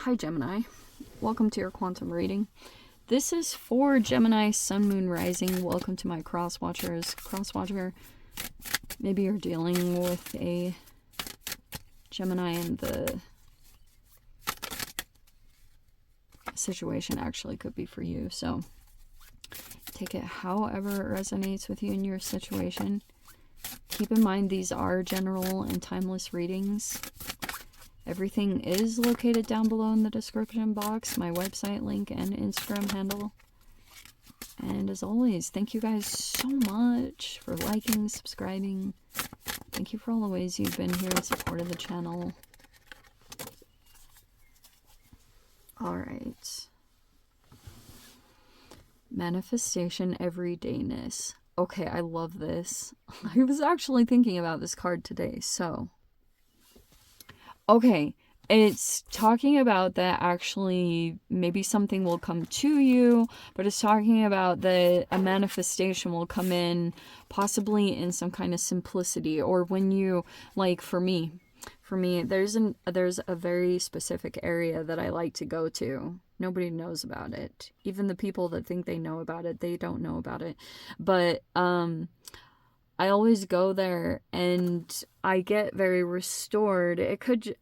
Hi Gemini, welcome to your quantum reading. This is for Gemini, Sun, Moon, Rising. Welcome to my cross watchers. Cross watcher, maybe you're dealing with a Gemini and the situation actually could be for you. So take it however it resonates with you in your situation. Keep in mind these are general and timeless readings. Everything is located down below in the description box, my website link and Instagram handle. And as always, thank you guys so much for liking, subscribing. Thank you for all the ways you've been here in support of the channel. Alright. Manifestation everydayness. Okay, I love this. I was actually thinking about this card today, so... Okay, it's talking about that actually maybe something will come to you, but it's talking about that a manifestation will come in possibly in some kind of simplicity, or when you, like for me, there's a very specific area that I like to go to. Nobody knows about it. Even the people that think they know about it, they don't know about it. But I always go there and I get very restored. It could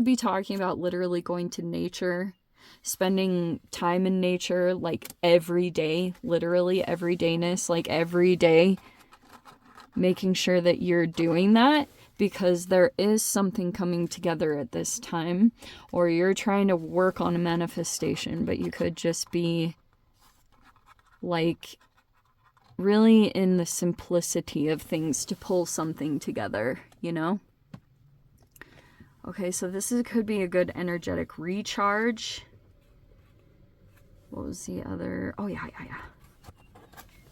be talking about literally going to nature, spending time in nature, like every day, literally everydayness, like every day, making sure that you're doing that, because there is something coming together at this time, or you're trying to work on a manifestation, but you could just be like really in the simplicity of things to pull something together, you know? Okay, so could be a good energetic recharge. What was the other? Oh, yeah.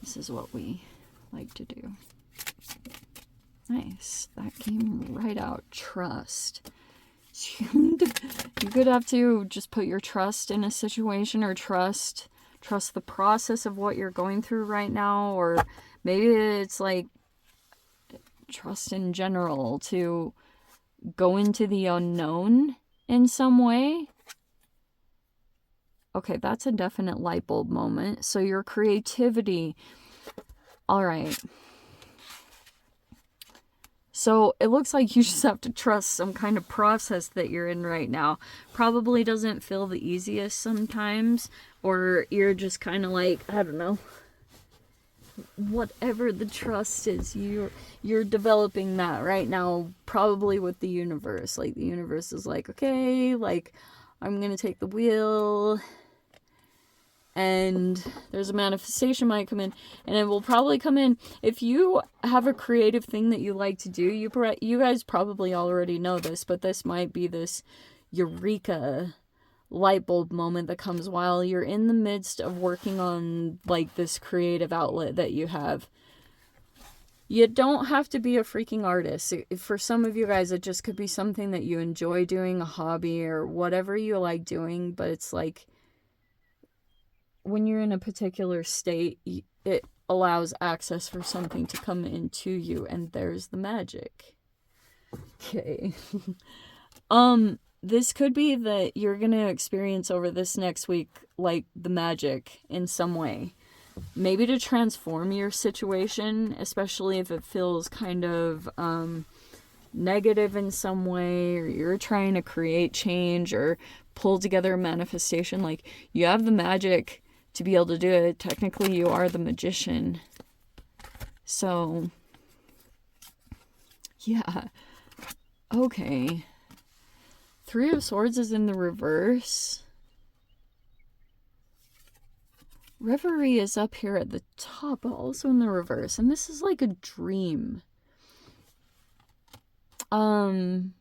This is what we like to do. Nice. That came right out. Trust. You could have to just put your trust in a situation, or trust the process of what you're going through right now, or maybe it's like trust in general, to go into the unknown in some way. Okay, that's a definite light bulb moment. So your creativity. All right. So it looks like you just have to trust some kind of process that you're in right now. Probably doesn't feel the easiest sometimes, or you're just kind of like, I don't know, whatever the trust is, you're developing that right now, probably with the universe. Like the universe is like, okay, like I'm gonna take the wheel, and there's a manifestation might come in, and it will probably come in. If you have a creative thing that you like to do, you guys probably already know this, but this might be this eureka light bulb moment that comes while you're in the midst of working on like this creative outlet that you have. You don't have to be a freaking artist. For some of you guys, it just could be something that you enjoy doing, a hobby or whatever you like doing, but it's like when you're in a particular state, it allows access for something to come into you, and there's the magic. Okay. This could be that you're going to experience over this next week, like, the magic in some way. Maybe to transform your situation, especially if it feels kind of negative in some way, or you're trying to create change or pull together a manifestation. Like, you have the magic to be able to do it. Technically, you are the magician. So, yeah. Okay. Three of Swords is in the reverse. Reverie is up here at the top, but also in the reverse. And this is like a dream. Like I'm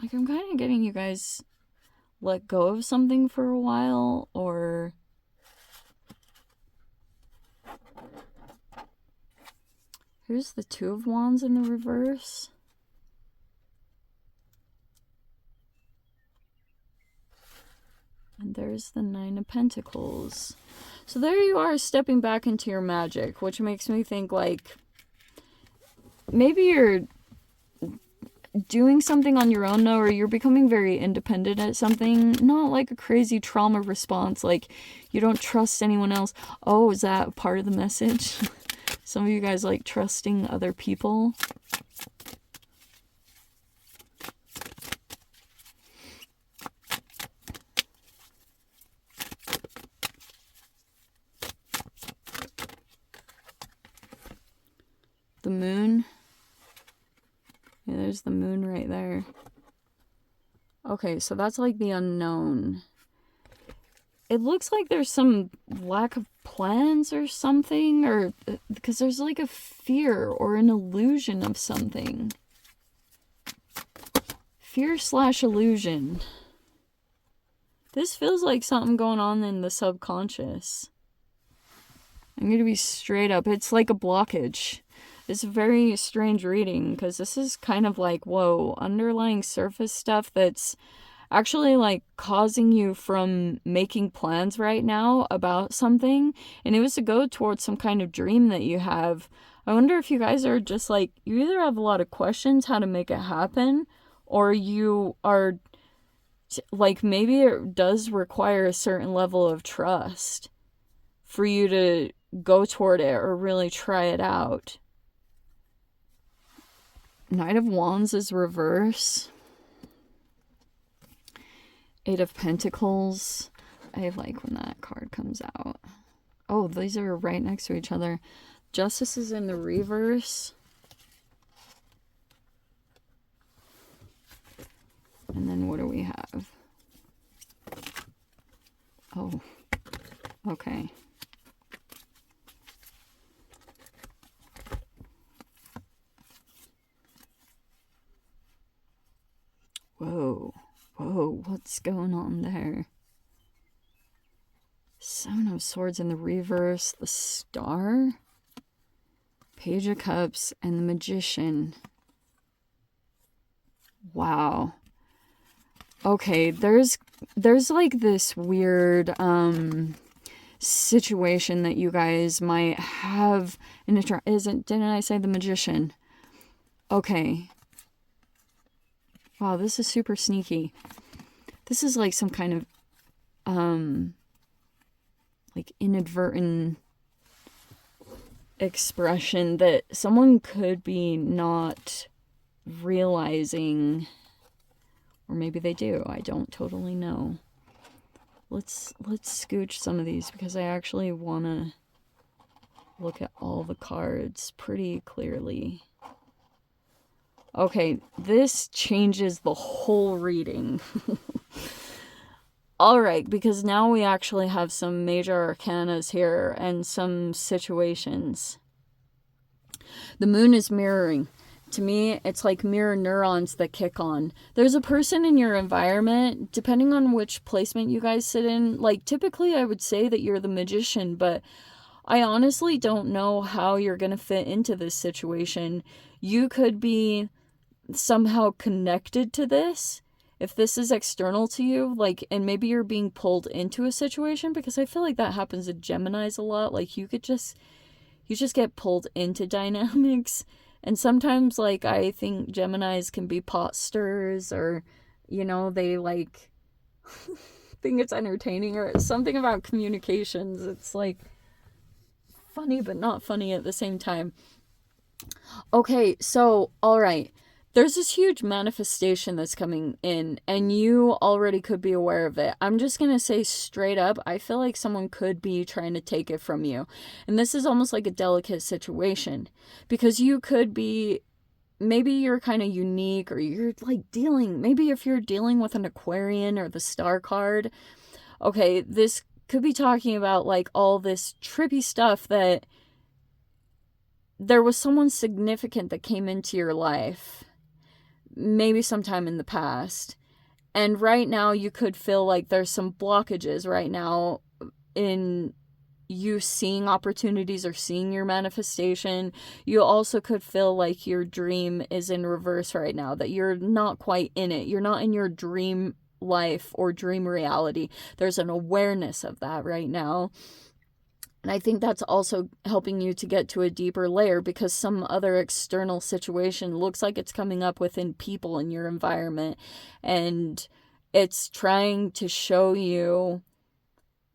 kind of getting you guys let go of something for a while, or here's the Two of Wands in the reverse. And there's the Nine of Pentacles. So there you are, stepping back into your magic, which makes me think like maybe you're doing something on your own now, or you're becoming very independent at something. Not like a crazy trauma response, like you don't trust anyone else. Oh, is that part of the message? Some of you guys like trusting other people. The moon. Yeah, there's the moon right there. Okay, so that's like the unknown. It looks like there's some lack of plans or something, or because there's like a fear or an illusion of something. Fear/illusion. This feels like something going on in the subconscious. I'm going to be straight up. It's like a blockage. It's a very strange reading because this is kind of like, whoa, underlying surface stuff that's actually like causing you from making plans right now about something. And it was to go towards some kind of dream that you have. I wonder if you guys are just like, you either have a lot of questions how to make it happen, or you are like, maybe it does require a certain level of trust for you to go toward it or really try it out. Knight of Wands is reverse. Eight of Pentacles. I like when that card comes out. Oh, these are right next to each other. Justice is in the reverse. And then what do we have? Oh, okay. Whoa, what's going on there? Seven of Swords in the reverse, the Star, Page of Cups, and the Magician. Wow. Okay, there's like this weird situation that you guys might have in a didn't I say the Magician? Okay. Wow, this is super sneaky. This is like some kind of like inadvertent expression that someone could be not realizing, or maybe they do. I don't totally know. Let's scooch some of these because I actually want to look at all the cards pretty clearly. Okay, this changes the whole reading. Alright, because now we actually have some major arcanas here and some situations. The moon is mirroring. To me, it's like mirror neurons that kick on. There's a person in your environment, depending on which placement you guys sit in. Like, typically I would say that you're the Magician, but I honestly don't know how you're going to fit into this situation. You could be somehow connected to this if this is external to you, like, and maybe you're being pulled into a situation, because I feel like that happens to Geminis a lot. Like, you just get pulled into dynamics, and sometimes, like, I think Geminis can be pot stirrers, or, you know, they like think it's entertaining, or something about communications. It's like funny but not funny at the same time. Okay, so all right, there's this huge manifestation that's coming in, and you already could be aware of it. I'm just going to say straight up, I feel like someone could be trying to take it from you. And this is almost like a delicate situation, because you could be, maybe you're kind of unique, or you're like maybe if you're dealing with an Aquarian or the Star card, okay, this could be talking about like all this trippy stuff that there was someone significant that came into your life maybe sometime in the past, and right now you could feel like there's some blockages right now in you seeing opportunities or seeing your manifestation. You also could feel like your dream is in reverse right now, that you're not quite in it. You're not in your dream life or dream reality. There's an awareness of that right now. And I think that's also helping you to get to a deeper layer, because some other external situation looks like it's coming up within people in your environment. And it's trying to show you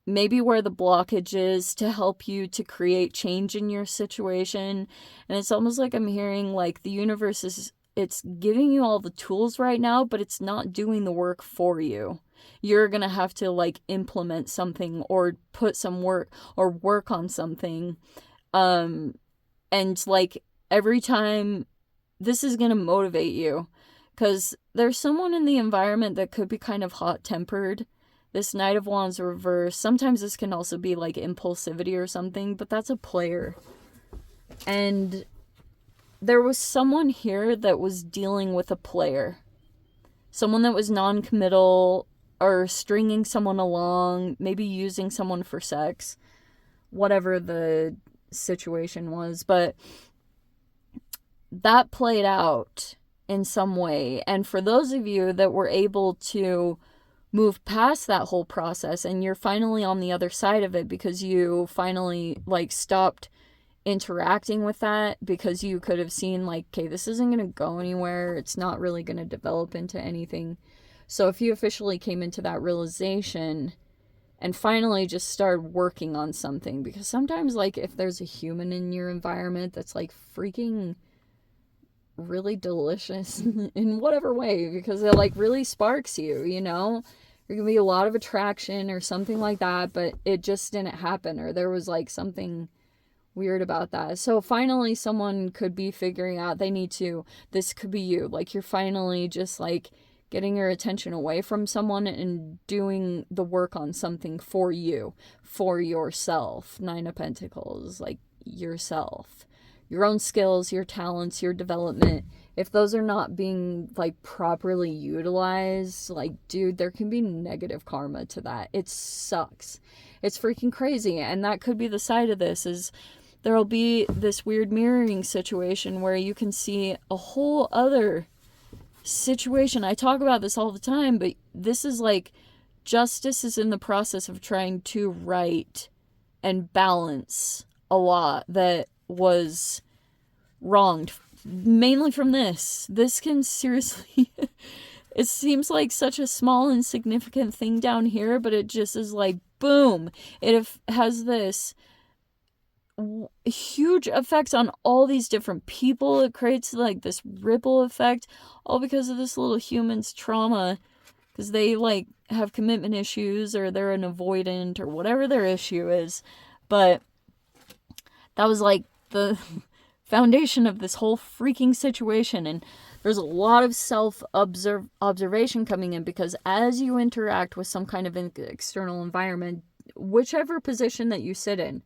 maybe where the blockage is to help you to create change in your situation. And it's almost like I'm hearing like the universe is, it's giving you all the tools right now, but it's not doing the work for you. You're going to have to like implement something or put some work or work on something. And like every time, this is going to motivate you, because there's someone in the environment that could be kind of hot-tempered. This Knight of Wands reverse. Sometimes this can also be like impulsivity or something, but that's a player. And there was someone here that was dealing with a player. Someone that was non-committal or stringing someone along, maybe using someone for sex, whatever the situation was. But that played out in some way. And for those of you that were able to move past that whole process and you're finally on the other side of it, because you finally like stopped interacting with that, because you could have seen like, okay, this isn't going to go anywhere, it's not really going to develop into anything. So if you officially came into that realization and finally just started working on something, because sometimes like if there's a human in your environment that's like freaking really delicious in whatever way, because it like really sparks you, you know, there can be a lot of attraction or something like that, but it just didn't happen, or there was like something weird about that. So finally someone could be figuring out they need to, this could be you, like you're finally just like getting your attention away from someone and doing the work on something for you, for yourself. 9 of Pentacles, like yourself, your own skills, your talents, your development. If those are not being like properly utilized, like dude, there can be negative karma to that. It sucks. It's freaking crazy. And that could be the side of this, is there'll be this weird mirroring situation where you can see a whole other situation. I talk about this all the time, but this is like justice is in the process of trying to right and balance a lot that was wronged, mainly from this. This can seriously, it seems like such a small insignificant thing down here, but it just is like, boom, it has this huge effects on all these different people. It creates like this ripple effect, all because of this little human's trauma, because they like have commitment issues, or they're an avoidant, or whatever their issue is. But that was like the foundation of this whole freaking situation. And there's a lot of self-observation coming in, because as you interact with some kind of external environment, whichever position that you sit in,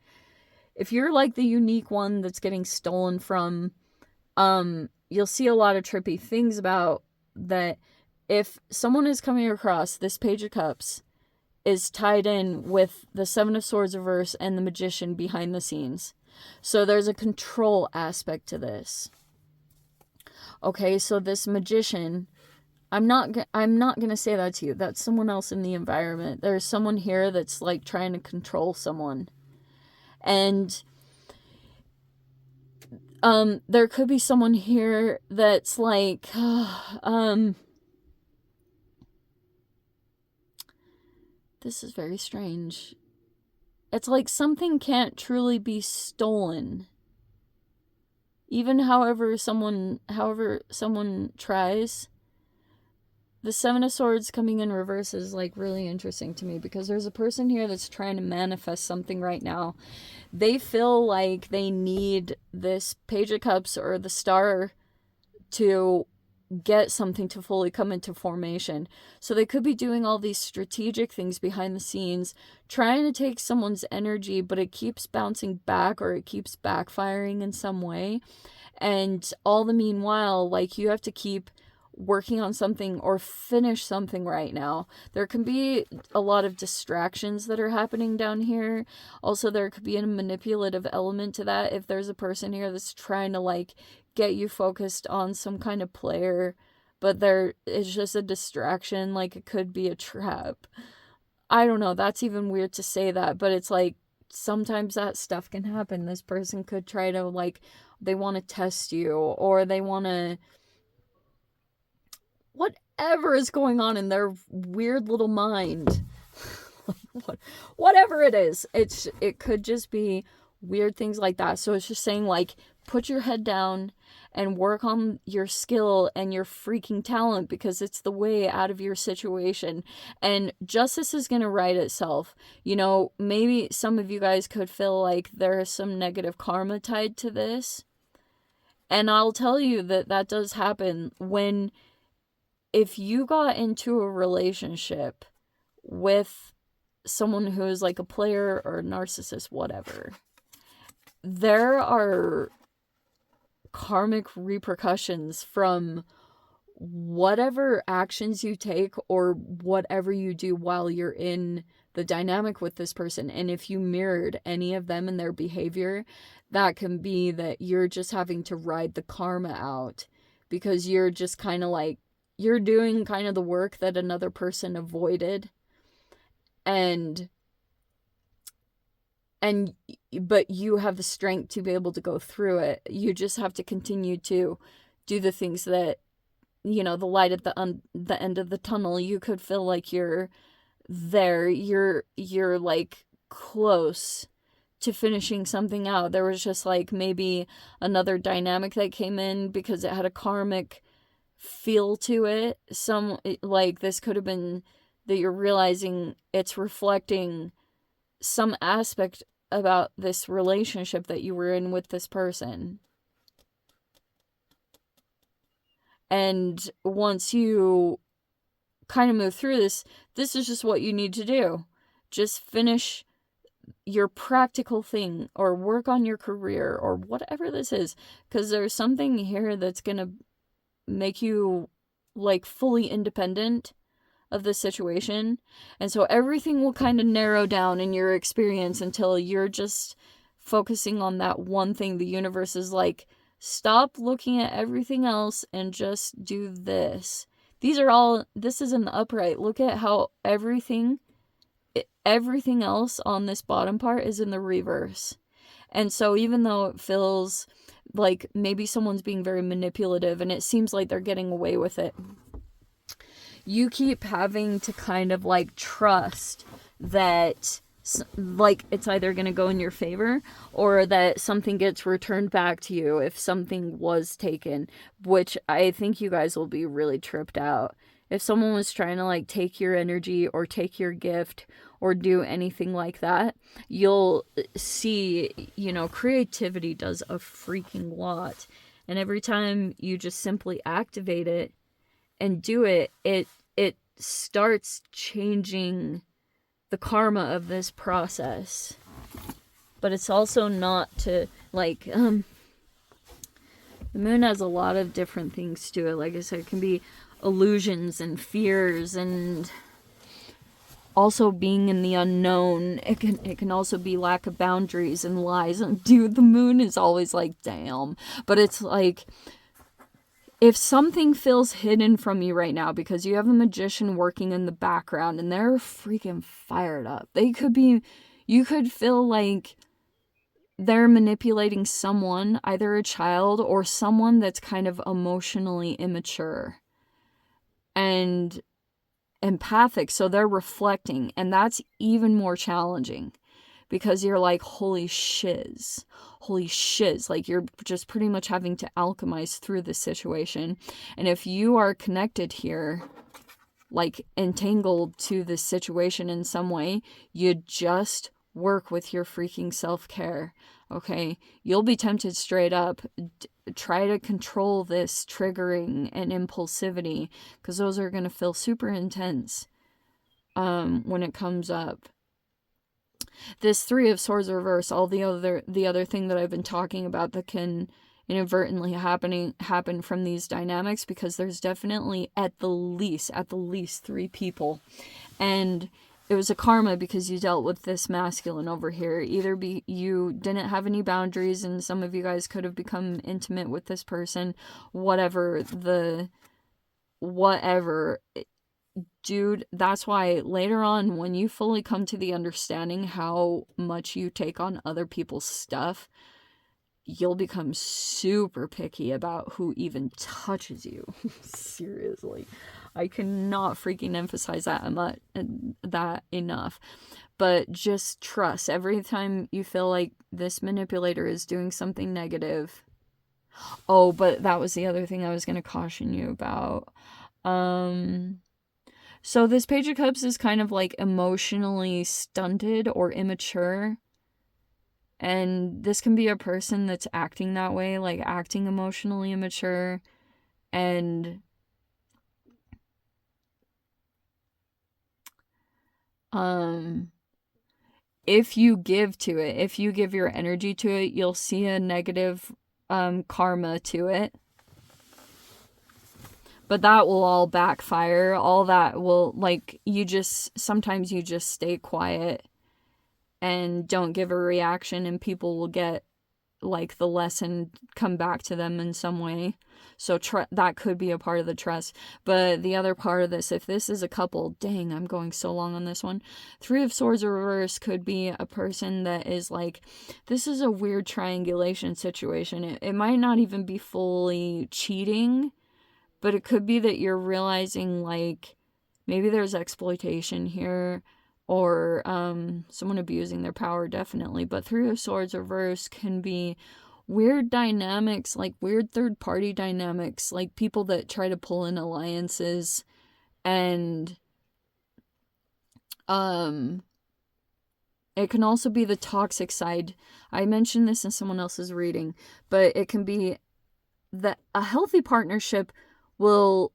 if you're like the unique one that's getting stolen from, you'll see a lot of trippy things about that. If someone is coming across, this Page of Cups is tied in with the 7 of Swords reverse and the Magician behind the scenes. So there's a control aspect to this. Okay, so this Magician, I'm not going to say that to you. That's someone else in the environment. There's someone here that's like trying to control someone. And there could be someone here that's like this is very strange. It's like something can't truly be stolen, even however someone tries. The 7 of Swords coming in reverse is like really interesting to me, because there's a person here that's trying to manifest something right now. They feel like they need this Page of Cups or the Star to get something to fully come into formation. So they could be doing all these strategic things behind the scenes, trying to take someone's energy, but it keeps bouncing back, or it keeps backfiring in some way. And all the meanwhile, like, you have to keep working on something or finish something right now. There can be a lot of distractions that are happening down here. Also, there could be a manipulative element to that. If there's a person here that's trying to like get you focused on some kind of player, but there is just a distraction, like it could be a trap. I don't know, that's even weird to say that, but it's like sometimes that stuff can happen. This person could try to, like, they want to test you, or they want to, whatever is going on in their weird little mind. Whatever it is, it could just be weird things like that. So it's just saying, like, put your head down and work on your skill and your freaking talent, because it's the way out of your situation, and justice is going to right itself. You know, maybe some of you guys could feel like there is some negative karma tied to this, and I'll tell you that does happen when, if you got into a relationship with someone who is like a player or a narcissist, whatever, there are karmic repercussions from whatever actions you take or whatever you do while you're in the dynamic with this person. And if you mirrored any of them in their behavior, that can be that you're just having to ride the karma out, because you're just kind of like, you're doing kind of the work that another person avoided. But you have the strength to be able to go through it. You just have to continue to do the things that, you know, the light at the end of the tunnel. You could feel like you're there. You're like close to finishing something out. There was just like maybe another dynamic that came in because it had a karmic feel to it. Like, this could have been that you're realizing it's reflecting some aspect about this relationship that you were in with this person. And once you kind of move through this is just what you need to do. Just finish your practical thing, or work on your career, or whatever this is. Because there's something here that's going to make you, like, fully independent of the situation. And so everything will kind of narrow down in your experience until you're just focusing on that one thing. The universe is like, stop looking at everything else and just do this. This is in the upright. Look at how everything else on this bottom part is in the reverse. And so even though it feels like maybe someone's being very manipulative and it seems like they're getting away with it, you keep having to kind of like trust that, like, it's either going to go in your favor or that something gets returned back to you if something was taken, which I think you guys will be really tripped out. If someone was trying to, like, take your energy or take your gift or do anything like that, you'll see, you know, creativity does a freaking lot. And every time you just simply activate it and do it, it starts changing the karma of this process. But it's also not to, like, the moon has a lot of different things to it. Like I said, it can be illusions and fears, and also being in the unknown. It can also be lack of boundaries and lies. And dude, the moon is always like, damn. But it's like, if something feels hidden from you right now because you have a magician working in the background and they're freaking fired up, you could feel like they're manipulating someone, either a child or someone that's kind of emotionally immature and empathic. So they're reflecting, and that's even more challenging. Because you're like, holy shiz. Like, you're just pretty much having to alchemize through this situation. And if you are connected here, like entangled to this situation in some way, you just work with your freaking self-care, okay? You'll be tempted straight up. Try to control this triggering and impulsivity, because those are going to feel super intense when it comes up. This Three of Swords reverse, all the other thing that I've been talking about that can inadvertently happen from these dynamics, because there's definitely at the least 3 people, and it was a karma because you dealt with this masculine over here. Either you didn't have any boundaries, and some of you guys could have become intimate with this person, whatever, dude, that's why later on, when you fully come to the understanding how much you take on other people's stuff, you'll become super picky about who even touches you. Seriously. I cannot freaking emphasize that enough. But just trust. Every time you feel like this manipulator is doing something negative. Oh, but that was the other thing I was going to caution you about. So this Page of Cups is kind of like emotionally stunted or immature. And this can be a person that's acting that way, like acting emotionally immature. And if you give to it, if you give your energy to it, you'll see a negative karma to it. But that will all backfire. All that will, like, sometimes you just stay quiet and don't give a reaction, and people will get, like, the lesson come back to them in some way. So that could be a part of the trust. But the other part of this, if this is a couple, dang, I'm going so long on this one. 3 of Swords reverse could be a person that is like, this is a weird triangulation situation. It might not even be fully cheating, but it could be that you're realizing, like, maybe there's exploitation here, or someone abusing their power, definitely. But 3 of Swords reverse can be weird dynamics, like weird third-party dynamics, like people that try to pull in alliances, and it can also be the toxic side. I mentioned this in someone else's reading, but it can be that a healthy partnership will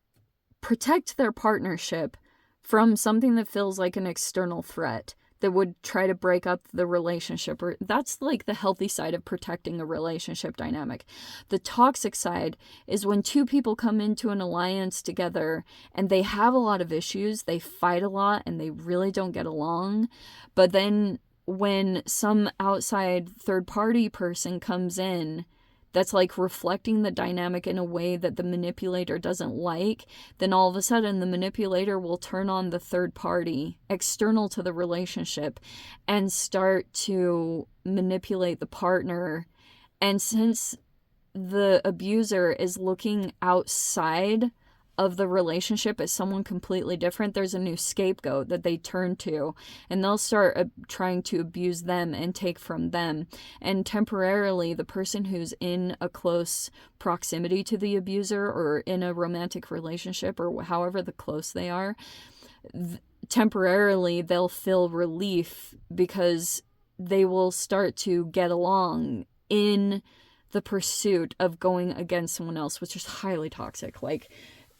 protect their partnership from something that feels like an external threat that would try to break up the relationship. Or that's like the healthy side of protecting a relationship dynamic. The toxic side is when 2 people come into an alliance together and they have a lot of issues, they fight a lot, and they really don't get along. But then when some outside third-party person comes in that's like reflecting the dynamic in a way that the manipulator doesn't like, then all of a sudden the manipulator will turn on the third party external to the relationship and start to manipulate the partner. And since the abuser is looking outside of the relationship as someone completely different, there's a new scapegoat that they turn to, and they'll start trying to abuse them and take from them. And temporarily, the person who's in a close proximity to the abuser, or in a romantic relationship, or however the close they are, temporarily they'll feel relief because they will start to get along in the pursuit of going against someone else, which is highly toxic. Like,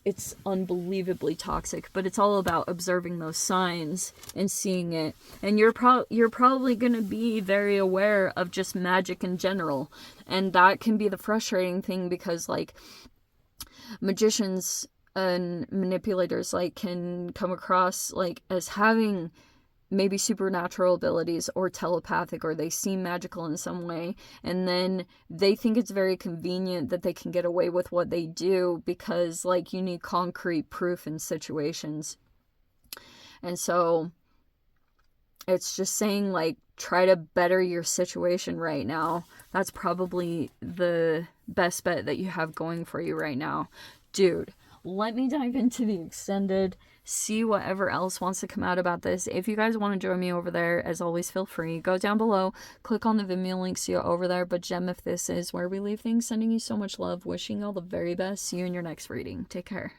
it's unbelievably toxic, but it's all about observing those signs and seeing it. And you're probably going to be very aware of just magic in general. And that can be the frustrating thing, because, like, magicians and manipulators, like, can come across, like, as having maybe supernatural abilities or telepathic, or they seem magical in some way, and then they think it's very convenient that they can get away with what they do because, like, you need concrete proof in situations. And so it's just saying, like, try to better your situation right now. That's probably the best bet that you have going for you right now. Dude, let me dive into the extended, see whatever else wants to come out about this. If you guys want to join me over there, as always, feel free. Go down below, click on the Vimeo link, see you over there. But Gem, if this is where we leave things, sending you so much love, wishing you all the very best. See you in your next reading. Take care.